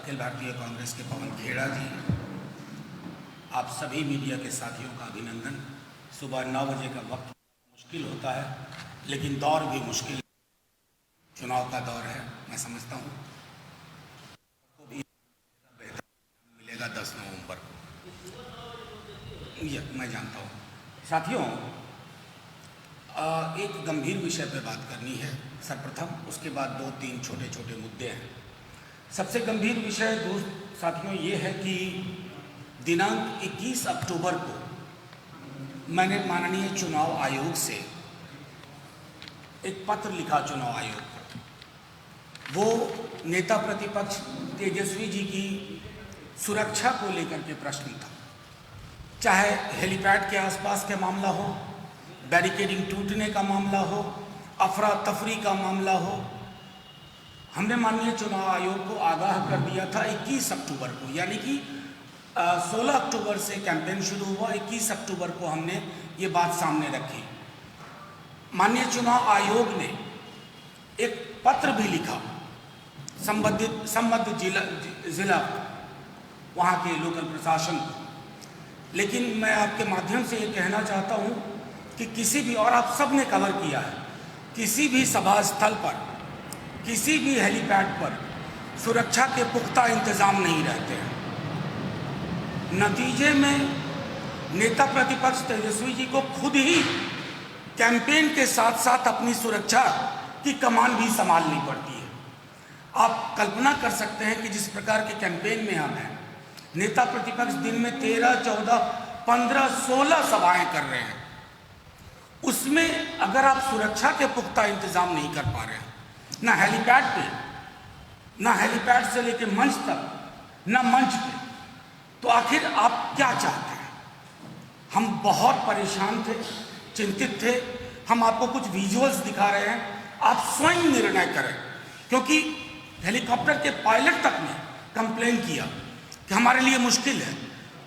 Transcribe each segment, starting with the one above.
अखिल भारतीय कांग्रेस के पवन खेड़ा जी, आप सभी मीडिया के साथियों का अभिनंदन। सुबह 9 बजे का वक्त मुश्किल होता है, लेकिन दौर भी मुश्किल, चुनाव का दौर है। मैं समझता हूँ को भी बेहतर मिलेगा 10 नवंबर को, ये मैं जानता हूँ। साथियों, एक गंभीर विषय पर बात करनी है सर्वप्रथम, उसके बाद 2-3 छोटे छोटे मुद्दे हैं। सबसे गंभीर विषय दोस्त साथियों ये है कि दिनांक 21 अक्टूबर को मैंने माननीय चुनाव आयोग से एक पत्र लिखा। चुनाव आयोग को वो नेता प्रतिपक्ष तेजस्वी जी की सुरक्षा को लेकर के प्रश्न था। चाहे हेलीपैड के आसपास का मामला हो, बैरिकेडिंग टूटने का मामला हो, अफरा तफरी का मामला हो, हमने माननीय चुनाव आयोग को आगाह कर दिया था 21 अक्टूबर को, यानी कि 16 अक्टूबर से कैंपेन शुरू हुआ, 21 अक्टूबर को हमने ये बात सामने रखी। माननीय चुनाव आयोग ने एक पत्र भी लिखा संबंधित जिला वहाँ के लोकल प्रशासन को, लेकिन मैं आपके माध्यम से ये कहना चाहता हूँ कि किसी भी, और आप सब ने कवर किया है, किसी भी सभा स्थल पर, किसी भी हेलीपैड पर सुरक्षा के पुख्ता इंतजाम नहीं रहते हैं। नतीजे में नेता प्रतिपक्ष तेजस्वी जी को खुद ही कैंपेन के साथ साथ अपनी सुरक्षा की कमान भी संभालनी पड़ती है। आप कल्पना कर सकते हैं कि जिस प्रकार के कैंपेन में हम हैं, नेता प्रतिपक्ष दिन में 13, 14, 15, 16 सभाएं कर रहे हैं, उसमें अगर आप सुरक्षा के पुख्ता इंतजाम नहीं कर पा रहे हैं, ना हेलीपैड पे, ना हेलीपैड से लेकर मंच तक, ना मंच पे, तो आखिर आप क्या चाहते हैं? हम बहुत परेशान थे, चिंतित थे। हम आपको कुछ विजुअल्स दिखा रहे हैं, आप स्वयं निर्णय करें, क्योंकि हेलीकॉप्टर के पायलट तक ने कंप्लेन किया कि हमारे लिए मुश्किल है,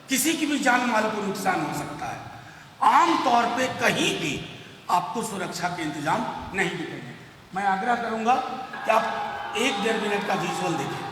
किसी की भी जान माल को नुकसान हो सकता है। आम तौर पे कहीं भी आपको सुरक्षा के इंतजाम नहीं दिखेंगे। मैं आग्रह करूंगा कि आप 1-1.5 मिनट का विजुअल देखें।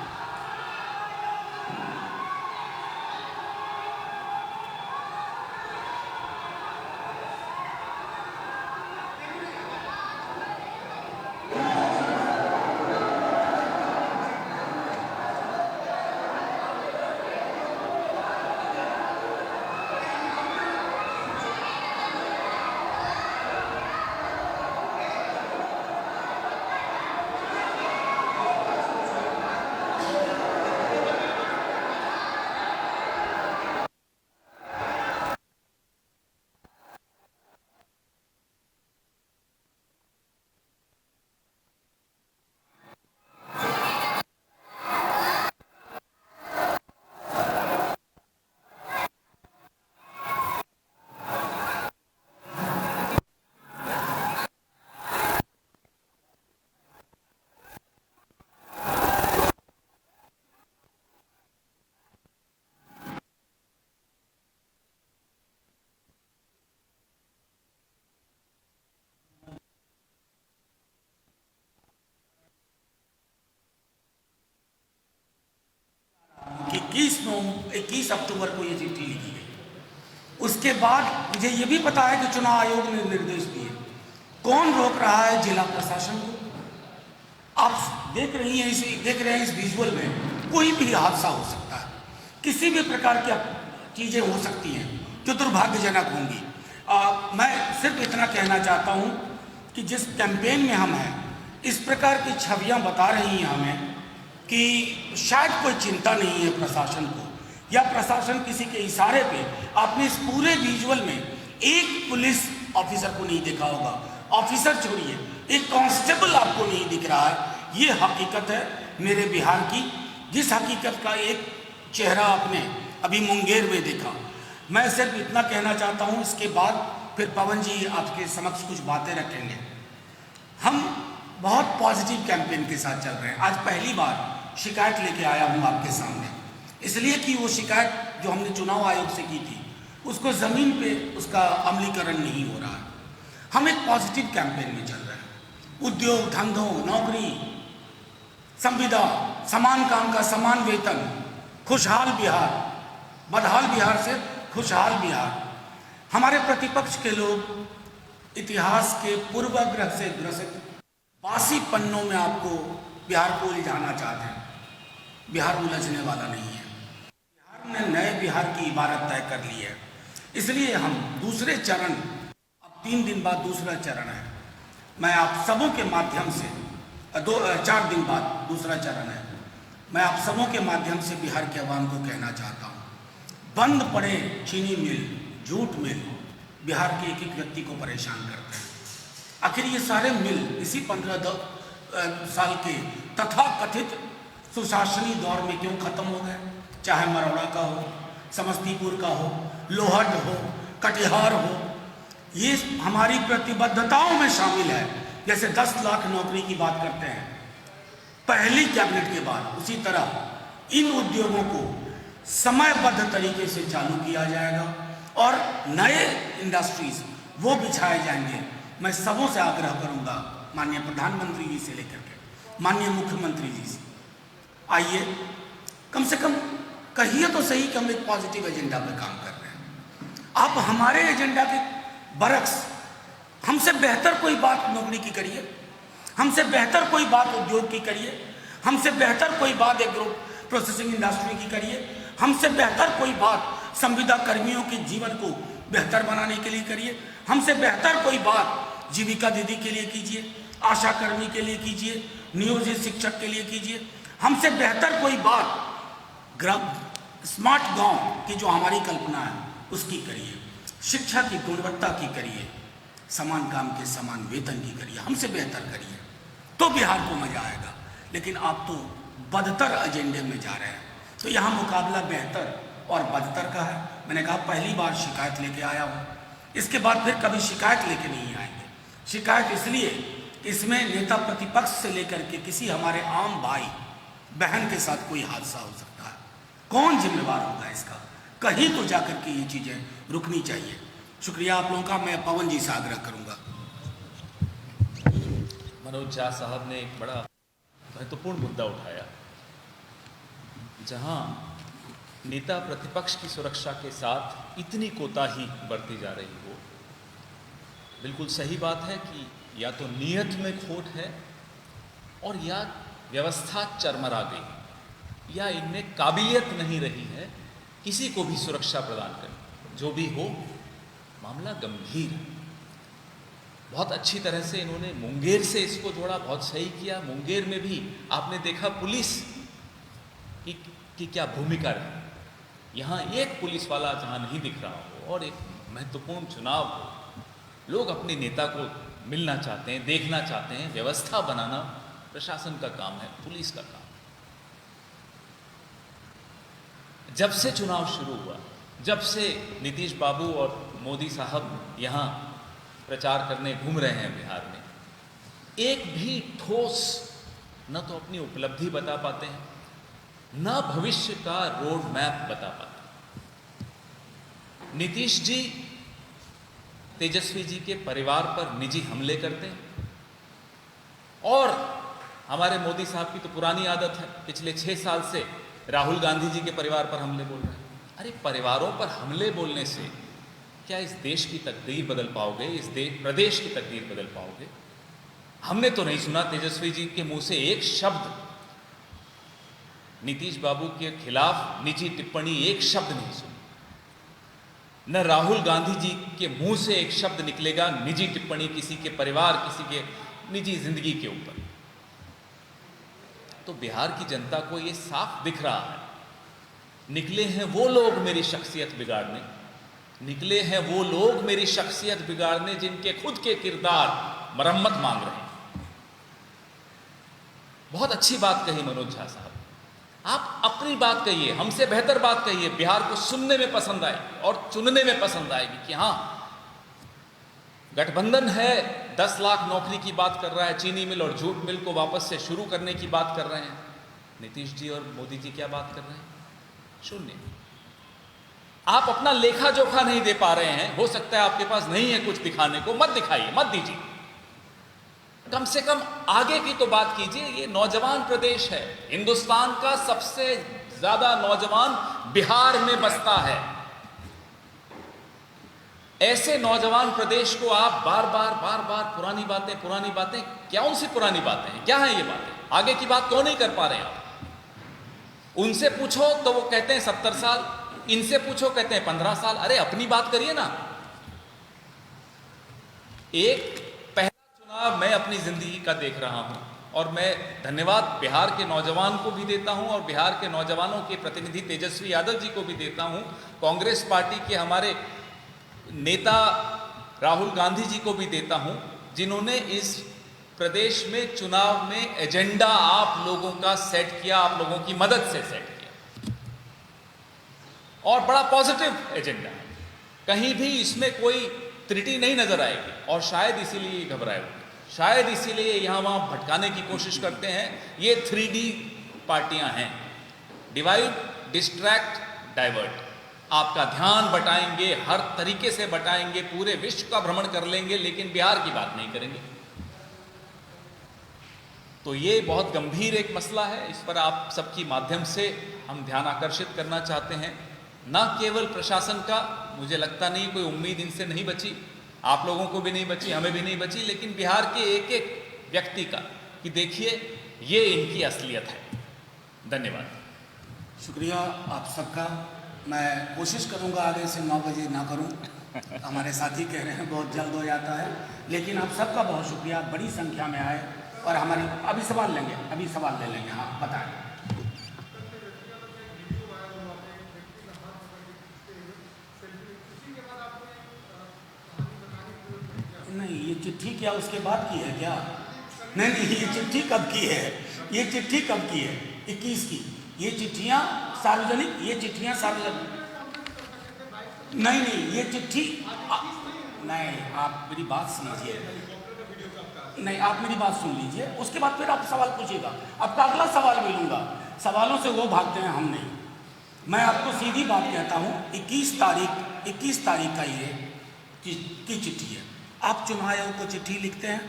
कि 21 अक्टूबर को ये चिट्ठी लिखी गई। उसके बाद मुझे ये भी पता है कि चुनाव आयोग ने निर्देश दिए। कौन रोक रहा है? जिला प्रशासन को। आप देख रहे हैं इस विजुअल में, कोई भी हादसा हो सकता है, किसी भी प्रकार की चीजें हो सकती हैं जो दुर्भाग्यजनक होंगी। मैं सिर्फ इतना कहना चाहता हूं कि जिस कैंपेन में हम हैं, इस प्रकार की छवियां बता रही हैं हमें कि शायद कोई चिंता नहीं है प्रशासन को, या प्रशासन किसी के इशारे पे, आपने इस पूरे विजुअल में एक पुलिस ऑफिसर को नहीं देखा होगा। ऑफिसर छोड़िए, एक कांस्टेबल आपको नहीं दिख रहा है। ये हकीकत है मेरे बिहार की, जिस हकीकत का एक चेहरा आपने अभी मुंगेर में देखा। मैं सिर्फ इतना कहना चाहता हूँ, इसके बाद फिर पवन जी आपके समक्ष कुछ बातें रखेंगे। हम बहुत पॉजिटिव कैंपेन के साथ चल रहे हैं। आज पहली बार शिकायत लेके आया हूँ आपके सामने, इसलिए कि वो शिकायत जो हमने चुनाव आयोग से की थी, उसको ज़मीन पे उसका अमलीकरण नहीं हो रहा है। हम एक पॉजिटिव कैंपेन में चल रहे हैं। उद्योग, धंधों, नौकरी, संविदा, समान काम का समान वेतन, खुशहाल बिहार, बदहाल बिहार से खुशहाल बिहार। हमारे प्रतिपक्ष के लोग इतिहास के पूर्वाग्रह से ग्रसित बासी पन्नों में आपको बिहार को उलझाना चाहते हैं। बिहार उलझने वाला नहीं है। बिहार ने नए बिहार की इबारत तय कर ली है। इसलिए हम दूसरे चरण, अब 3 दिन बाद दूसरा चरण है, मैं आप सबों के माध्यम से 4 दिन बाद दूसरा चरण है, मैं आप सबों के माध्यम से बिहार के अवाम को कहना चाहता हूँ, बंद पड़े चीनी मिल, जूट मिल बिहार के एक एक व्यक्ति को परेशान करते हैं। आखिर ये सारे मिल इसी 15 साल के तथाकथित सुशासनी दौर में क्यों खत्म हो गए? चाहे मरौड़ा का हो, समस्तीपुर का हो, लोहट हो, कटिहार हो, ये हमारी प्रतिबद्धताओं में शामिल है। जैसे 10 लाख नौकरी की बात करते हैं पहली कैबिनेट के बाद, उसी तरह इन उद्योगों को समयबद्ध तरीके से चालू किया जाएगा और नए इंडस्ट्रीज वो बिछाए जाएंगे। मैं सबों से आग्रह करूंगा, माननीय प्रधानमंत्री जी से लेकर के माननीय मुख्यमंत्री जी से, आइए कम से कम कहिए तो सही कि हम एक पॉजिटिव एजेंडा पे काम कर रहे हैं। आप हमारे एजेंडा के बरक्स हमसे बेहतर कोई बात नौकरी की करिए, हमसे बेहतर कोई बात उद्योग की करिए, हमसे बेहतर कोई बात एग्रो प्रोसेसिंग इंडस्ट्री की करिए, हमसे बेहतर कोई बात संविदा कर्मियों के जीवन को बेहतर बनाने के लिए करिए, हमसे बेहतर कोई बात जीविका दीदी के लिए कीजिए, आशा कर्मी के लिए कीजिए, नियोजित शिक्षक के लिए कीजिए, हमसे बेहतर कोई बात स्मार्ट गांव की जो हमारी कल्पना है उसकी करिए, शिक्षा की गुणवत्ता की करिए, समान काम के समान वेतन की करिए, हमसे बेहतर करिए, तो बिहार को मजा आएगा। लेकिन आप तो बदतर एजेंडे में जा रहे हैं। तो यहाँ मुकाबला बेहतर और बदतर का है। मैंने कहा पहली बार शिकायत लेके आया हूँ, इसके बाद फिर कभी शिकायत लेके नहीं आएंगे। शिकायत इसलिए इसमें नेता प्रतिपक्ष से लेकर के किसी हमारे आम भाई बहन के साथ कोई हादसा हो सकता है। कौन जिम्मेवार होगा इसका? कहीं तो जाकर के ये चीजें रुकनी चाहिए। शुक्रिया आप लोगों का। मैं पवन जी से आग्रह करूंगा। मनोज झा साहब ने एक बड़ा महत्वपूर्ण मुद्दा उठाया, जहां नेता प्रतिपक्ष की सुरक्षा के साथ इतनी कोताही बरती जा रही हो। बिल्कुल सही बात है कि या तो नीयत में खोट है और या व्यवस्था चरमरा गई, या इनमें काबिलियत नहीं रही है किसी को भी सुरक्षा प्रदान करने। जो भी हो, मामला गंभीर है। बहुत अच्छी तरह से इन्होंने मुंगेर से इसको जोड़ा, बहुत सही किया। मुंगेर में भी आपने देखा पुलिस की क्या भूमिका रही। यहाँ एक पुलिस वाला जहाँ नहीं दिख रहा हो और एक महत्वपूर्ण चुनाव हो, लोग अपने नेता को मिलना चाहते हैं, देखना चाहते हैं। व्यवस्था बनाना प्रशासन का काम है, पुलिस का काम। जब से चुनाव शुरू हुआ, जब से नीतीश बाबू और मोदी साहब यहाँ प्रचार करने घूम रहे हैं बिहार में, एक भी ठोस न तो अपनी उपलब्धि बता पाते हैं, न भविष्य का रोड मैप बता पाते। नीतीश जी तेजस्वी जी के परिवार पर निजी हमले करते हैं, और हमारे मोदी साहब की तो पुरानी आदत है, पिछले 6 साल से राहुल गांधी जी के परिवार पर हमले बोल रहे हैं। अरे परिवारों पर हमले बोलने से क्या इस देश की तकदीर बदल पाओगे? इस प्रदेश की तकदीर बदल पाओगे? हमने तो नहीं सुना तेजस्वी जी के मुंह से एक शब्द नीतीश बाबू के खिलाफ निजी टिप्पणी, एक शब्द नहीं सुनी। न राहुल गांधी जी के मुंह से एक शब्द निकलेगा निजी टिप्पणी किसी के परिवार, किसी के निजी जिंदगी के ऊपर। तो बिहार की जनता को यह साफ दिख रहा है, निकले हैं वो लोग मेरी शख्सियत बिगाड़ने, निकले हैं वो लोग मेरी शख्सियत बिगाड़ने जिनके खुद के किरदार मरम्मत मांग रहे हैं। बहुत अच्छी बात कही मनोज झा साहब। आप अपनी बात कहिए, हमसे बेहतर बात कहिए, बिहार को सुनने में पसंद आएगी और चुनने में पसंद आएगी कि हां, गठबंधन है, 10 लाख नौकरी की बात कर रहा है, चीनी मिल और जूट मिल को वापस से शुरू करने की बात कर रहे हैं। नीतीश जी और मोदी जी क्या बात कर रहे हैं? शून्य। आप अपना लेखा जोखा नहीं दे पा रहे हैं। हो सकता है आपके पास नहीं है कुछ दिखाने को, मत दिखाइए, मत दीजिए। कम से कम आगे की तो बात कीजिए। ये नौजवान प्रदेश है, हिंदुस्तान का सबसे ज्यादा नौजवान बिहार में बसता है। ऐसे नौजवान प्रदेश को आप बार बार पुरानी बातें, क्या उनसे पुरानी बातें हैं, क्या है ये बातें, आगे की बात क्यों नहीं कर पा रहे हैं आप? उनसे पूछो तो वो कहते हैं 70 साल, इनसे पूछो कहते हैं 15 साल। अरे अपनी बात करिए ना। एक पहला चुनाव मैं अपनी जिंदगी का देख रहा हूं और मैं धन्यवाद बिहार के नौजवान को भी देता हूं और बिहार के नौजवानों के प्रतिनिधि तेजस्वी यादव जी को भी देता हूं, कांग्रेस पार्टी के हमारे नेता राहुल गांधी जी को भी देता हूं, जिन्होंने इस प्रदेश में चुनाव में एजेंडा आप लोगों का सेट किया, आप लोगों की मदद से सेट किया और बड़ा पॉजिटिव एजेंडा है। कहीं भी इसमें कोई त्रुटि नहीं नजर आएगी और शायद इसीलिए घबराए होंगे, शायद इसीलिए यहां वहां भटकाने की कोशिश करते हैं। ये 3D पार्टियां हैं, डिवाइड, डिस्ट्रैक्ट, डाइवर्ट। आपका ध्यान बटाएंगे, हर तरीके से बटाएंगे, पूरे विश्व का भ्रमण कर लेंगे, लेकिन बिहार की बात नहीं करेंगे। तो ये बहुत गंभीर एक मसला है, इस पर आप सबकी माध्यम से हम ध्यान आकर्षित करना चाहते हैं। न केवल प्रशासन का, मुझे लगता नहीं कोई उम्मीद इनसे नहीं बची, आप लोगों को भी नहीं बची, हमें भी नहीं बची, लेकिन बिहार के एक एक व्यक्ति का कि देखिए ये इनकी असलियत है। धन्यवाद। शुक्रिया आप सबका। मैं कोशिश करूंगा आगे से 9 बजे ना करूं, हमारे साथी कह रहे हैं बहुत जल्द हो जाता है, लेकिन आप सबका बहुत शुक्रिया, बड़ी संख्या में आए और हमारी अभी सवाल ले लेंगे। हाँ बताएं। नहीं, ये चिट्ठी क्या उसके बाद की है क्या? नहीं, ये चिट्ठी कब की है? ये चिट्ठी कब की है? 21 की। ये चिट्ठियां सार्वजनिक, ये चिट्ठियां सार्वजनिक नहीं, ये चिट्ठी नहीं, आप मेरी बात समझिए। नहीं, आप मेरी बात सुन लीजिए, उसके बाद फिर आप सवाल पूछिएगा। आपका अगला सवाल भी लूंगा, सवालों से वो भागते हैं, हम नहीं। मैं आपको सीधी बात कहता हूँ, 21 तारीख का ये की चिट्ठी है। आप चुनाव आयोग को चिट्ठी लिखते हैं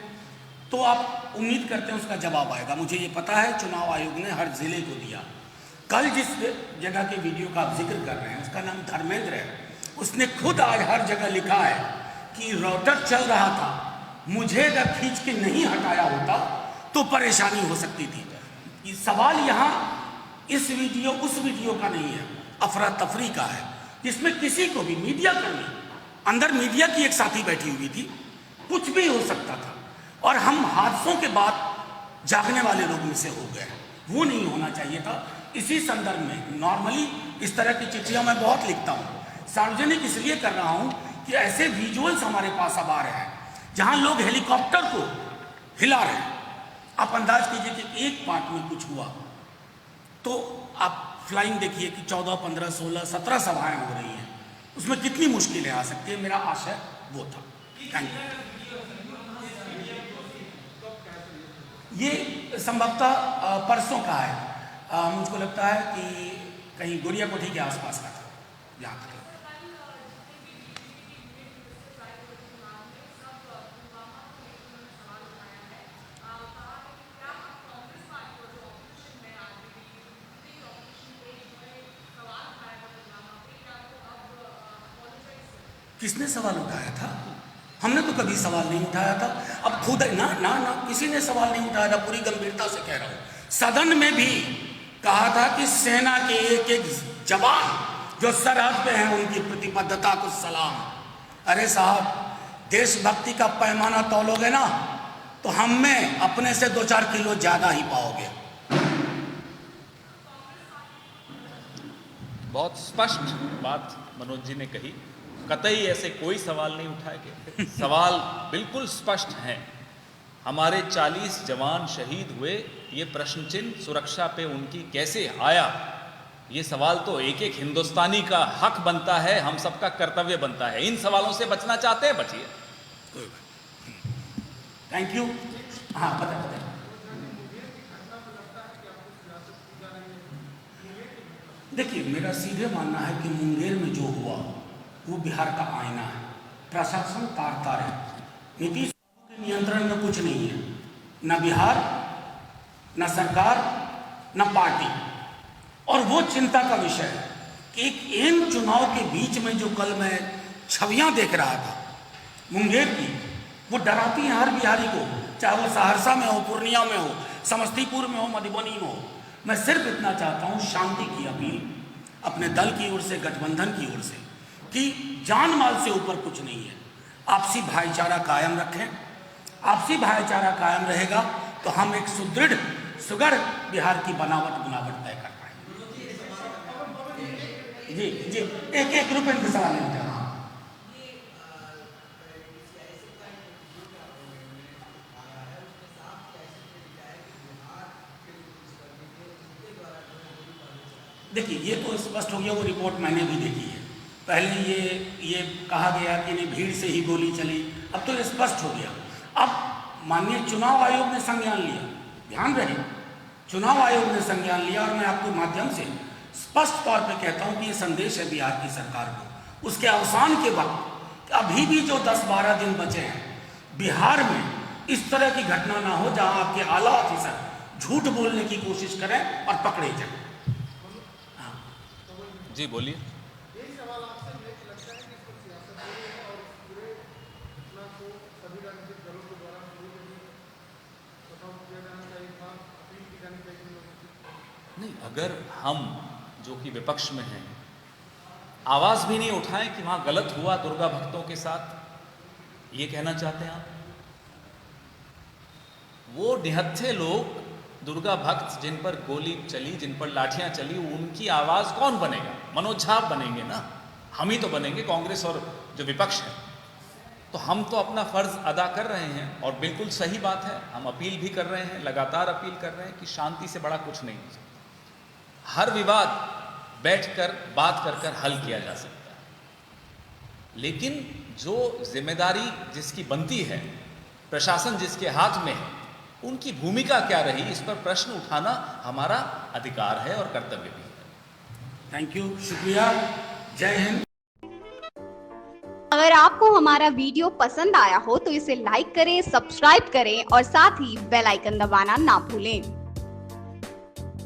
तो आप उम्मीद करते हैं उसका जवाब आएगा। मुझे ये पता है चुनाव आयोग ने हर जिले को दिया। कल जिस जगह के वीडियो का आप जिक्र कर रहे हैं उसका नाम धर्मेंद्र है, उसने खुद आज हर जगह लिखा है कि राउटर चल रहा था, मुझे अगर खींच के नहीं हटाया होता तो परेशानी हो सकती थी। सवाल यहाँ इस वीडियो उस वीडियो का नहीं है, अफरा तफरी का है, जिसमें किसी को भी मीडिया कर्मी, अंदर मीडिया की एक साथी बैठी हुई थी, कुछ भी हो सकता था और हम हादसों के बाद जागने वाले लोग में से हो गए। वो नहीं होना चाहिए था। इसी संदर्भ में नॉर्मली इस तरह की चिट्ठियां मैं बहुत लिखता हूँ, सार्वजनिक इसलिए कर रहा हूँ कि ऐसे विजुअल्स हमारे पास अब आ रहे हैं जहां लोग हेलीकॉप्टर को हिला रहे हैं। आप अंदाज कीजिए कि एक पार्ट में कुछ हुआ तो आप फ्लाइंग देखिए कि 14, 15, 16, 17 सभाएं हो रही हैं, उसमें कितनी मुश्किलें आ सकती है। मेरा आशय वो था। Thank you. ये संभवतः परसों का है, मुझको लगता है कि कहीं गोरिया कोठी के आसपास का था, जहाँ तक। किसने सवाल उठाया था? हमने तो कभी सवाल नहीं उठाया था। अब खुद ना ना ना किसी ने सवाल नहीं उठाया था। पूरी गंभीरता से कह रहा हूं, सदन में भी कहा था कि सेना के एक एक जवान जो सरहद पे हैं उनकी प्रतिबद्धता को सलाम। अरे साहब, देशभक्ति का पैमाना तौलोगे ना तो हम में अपने से 2-4 किलो ज्यादा ही पाओगे। बहुत स्पष्ट बात मनोज जी ने कही, कतई ऐसे कोई सवाल नहीं उठाए गए। सवाल बिल्कुल स्पष्ट हैं। हमारे 40 जवान शहीद हुए, ये प्रश्न चिन्ह सुरक्षा पे उनकी कैसे आया, ये सवाल तो एक एक हिंदुस्तानी का हक बनता है, हम सबका कर्तव्य बनता है। इन सवालों से बचना चाहते हैं, बचिए। कोई बात। Thank you. हाँ बता। देखिए, मेरा सीधे मानना है कि मुंगेर में जो हुआ वो बिहार का आईना है। प्रशासन तार तार है, नीतीश के नियंत्रण में कुछ नहीं है। न बिहार, न सरकार, न पार्टी। और वो चिंता का विषय है कि एक इन चुनाव के बीच में जो कल मैं छवियां देख रहा था मुंगेर की, वो डराती हैं हर बिहारी को, चाहे वो सहरसा में हो, पूर्णिया में हो, समस्तीपुर में हो, मधुबनी में हो। मैं सिर्फ इतना चाहता हूं, शांति की अपील अपने दल की ओर से, गठबंधन की ओर से, कि जान माल से ऊपर कुछ नहीं है। आपसी भाईचारा कायम रखें। आपसी भाईचारा कायम रहेगा तो हम एक सुदृढ़ सुगढ़ बिहार की बनावट तय कर पाएंगे। जी जी, एक रुपये के सवाल लेना चाह रहा हूं। देखिए, ये तो स्पष्ट हो गया, वो रिपोर्ट मैंने भी देखी है। पहले ये कहा गया कि नहीं भीड़ से ही गोली चली, अब तो स्पष्ट हो गया। अब माननीय चुनाव आयोग ने संज्ञान लिया, ध्यान रहे, चुनाव आयोग ने संज्ञान लिया। और मैं आपको माध्यम से स्पष्ट तौर पे कहता हूं कि ये संदेश है बिहार की सरकार को, उसके अवसान के वक्त अभी भी जो 10-12 दिन बचे हैं, बिहार में इस तरह की घटना ना हो जहां आपके आला ऑफिसर झूठ बोलने की कोशिश करें और पकड़े जाए। जी बोलिए। नहीं, अगर हम जो कि विपक्ष में हैं आवाज भी नहीं उठाएं कि वहां गलत हुआ दुर्गा भक्तों के साथ, ये कहना चाहते हैं आप? वो निहत्थे लोग, दुर्गा भक्त जिन पर गोली चली, जिन पर लाठियां चली, उनकी आवाज कौन बनेगा? मनोज झा बनेंगे ना, हम ही तो बनेंगे, कांग्रेस और जो विपक्ष है। तो हम तो अपना फर्ज अदा कर रहे हैं और बिल्कुल सही बात है, हम अपील भी कर रहे हैं, लगातार अपील कर रहे हैं कि शांति से बड़ा कुछ नहीं हो सकता। हर विवाद बैठकर बात कर हल किया जा सकता है, लेकिन जो जिम्मेदारी जिसकी बनती है, प्रशासन जिसके हाथ में है, उनकी भूमिका क्या रही, इस पर प्रश्न उठाना हमारा अधिकार है और कर्तव्य भी है। थैंक यू, शुक्रिया, जय हिंद। अगर आपको हमारा वीडियो पसंद आया हो तो इसे लाइक करें, सब्सक्राइब करें और साथ ही बेल आइकन दबाना ना भूलें।